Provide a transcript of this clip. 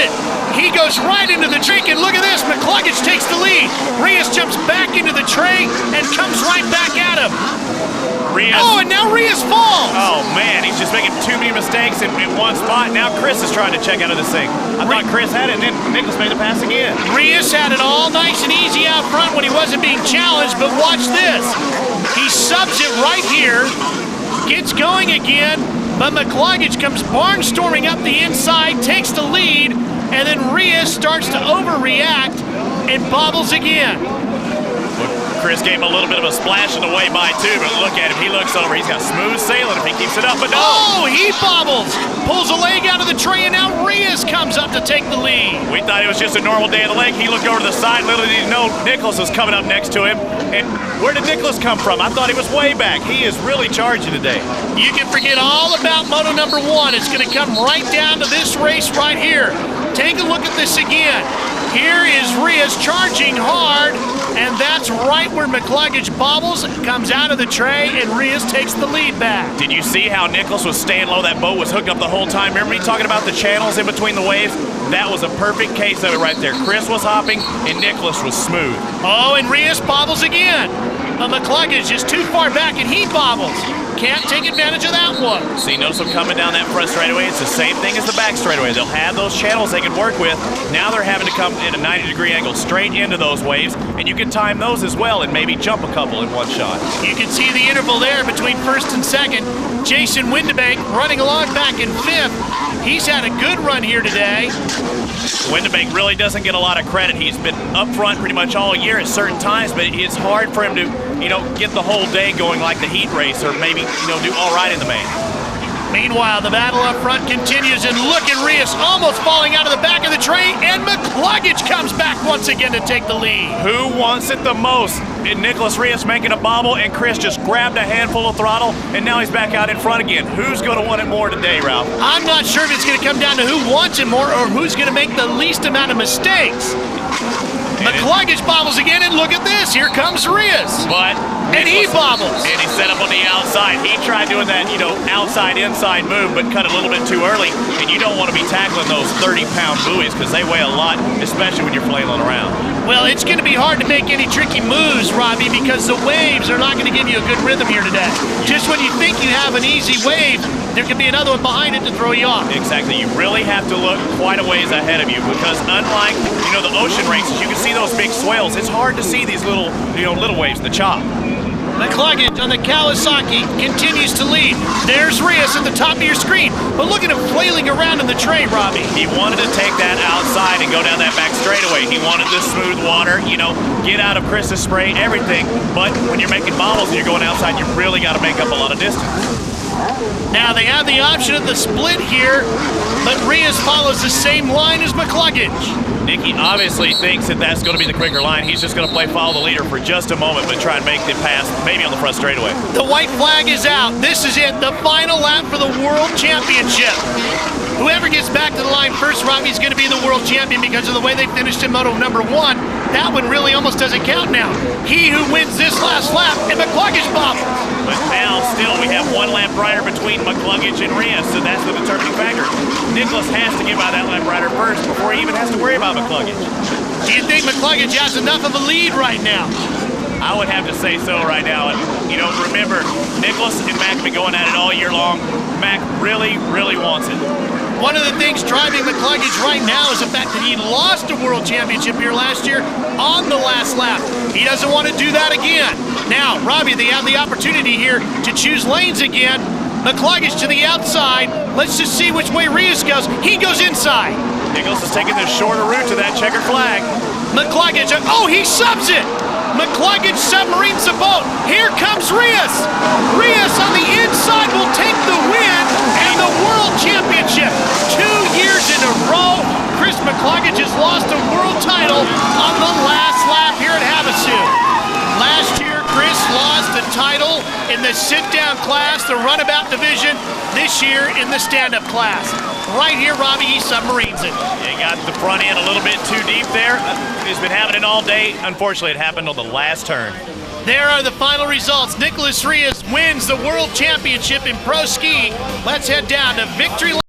it. He goes right into the drink, and look at this. McCluggage takes the lead. Reyes jumps back into the tray and comes right back at him. Reyes. Oh, and now Reyes falls. Oh, man, he's just making too many mistakes in one spot. Now Chris is trying to check out of this thing. I thought Chris had it, and then Nicholas made the pass again. Reyes had it all nice and easy out front when he wasn't being challenged, but watch this. He subs it right here, gets going again, but McCluggage comes barnstorming up the inside, takes the lead, and then Reyes starts to overreact and bobbles again. Chris gave him a little bit of a splash in the way by too, but look at him. He looks over. He's got smooth sailing if he keeps it up, but no. Oh, he bobbles. Pulls a leg out of the tray, and now Reyes comes up to take the lead. We thought it was just a normal day of the lake. He looked over to the side, little did he know Nicholas was coming up next to him. And where did Nicholas come from? I thought he was way back. He is really charging today. You can forget all about moto number one. It's going to come right down to this race right here. Take a look at this again. Here is Reyes charging hard, and that's right where McCluggage bobbles, comes out of the tray, and Reyes takes the lead back. Did you see how Nicholas was staying low? That boat was hooked up the whole time. Remember me talking about the channels in between the waves? That was a perfect case of it right there. Chris was hopping, and Nicholas was smooth. Oh, and Reyes bobbles again. But McCluggage is too far back, and he bobbles. Can't take advantage of that one. See, notice them coming down that front straightaway. It's the same thing as the back straightaway. They'll have those channels they can work with. Now they're having to come in a 90-degree angle straight into those waves, and you can time those as well and maybe jump a couple in one shot. You can see the interval there between first and second. Jason Windebank running along back in fifth. He's had a good run here today. Windebank really doesn't get a lot of credit. He's been up front pretty much all year at certain times, but it's hard for him to, get the whole day going like the heat race or maybe, do all right in the main. Meanwhile, the battle up front continues, and look at Reyes almost falling out of the back of the tray, and McCluggage comes back once again to take the lead. Who wants it the most? Nicholas Reyes making a bobble, and Chris just grabbed a handful of throttle, and now he's back out in front again. Who's going to want it more today, Ralph? I'm not sure if it's going to come down to who wants it more or who's going to make the least amount of mistakes. McCluggage bobbles again, and look at this. Here comes Reyes. And he bobbles. And he set up on the outside. He tried doing that, outside-inside move, but cut a little bit too early. And you don't want to be tackling those 30-pound buoys because they weigh a lot, especially when you're flailing around. Well, it's going to be hard to make any tricky moves, Robbie, because the waves are not going to give you a good rhythm here today. Just when you think you have an easy wave, there could be another one behind it to throw you off. Exactly. You really have to look quite a ways ahead of you because unlike, the ocean races, you can see those big swells. It's hard to see these little waves, the chop. McCluggage on the Kawasaki continues to lead. There's Reyes at the top of your screen. But look at him flailing around in the tray, Robbie. He wanted to take that outside and go down that back straightaway. He wanted the smooth water, get out of Chris's spray, everything. But when you're making bobbles and you're going outside, you really got to make up a lot of distance. Now they have the option of the split here, but Reyes follows the same line as McCluggage. Nicky obviously thinks that that's going to be the quicker line. He's just going to follow the leader for just a moment, but try and make the pass, maybe on the front straightaway. The white flag is out. This is it, the final lap for the World Championship. Whoever gets back to the line first, Robbie, is going to be the world champion because of the way they finished in moto number one. That one really almost doesn't count now. He who wins this last lap, and McCluggage bobbles. But now, still, we have one lap rider between McCluggage and Reyes, so that's the determining factor. Nicholas has to get by that lap rider first before he even has to worry about McCluggage. Do you think McCluggage has enough of a lead right now? I would have to say so right now. And, remember, Nicholas and Mac have been going at it all year long. Mac really, really wants it. One of the things driving McCluggage right now is the fact that he lost a world championship here last year on the last lap. He doesn't want to do that again. Now, Robbie, they have the opportunity here to choose lanes again. McCluggage to the outside. Let's just see which way Reyes goes. He goes inside. Nicholas is taking the shorter route to that checkered flag. McCluggage, he subs it. McCluggage submarines the boat. Here comes Reyes. Reyes on the inside will take the win and the World Championship. 2 years in a row, Chris McCluggage has lost a world title on the last lap here at Havasu. Last year, Chris lost the title in the sit-down class, the runabout division. This year in the stand-up class. Right here, Robbie, he submarines it. He got the front end a little bit too deep there. He's been having it all day. Unfortunately, it happened on the last turn. There are the final results. Nicholas Reyes wins the World Championship in Pro Ski. Let's head down to Victory Lane.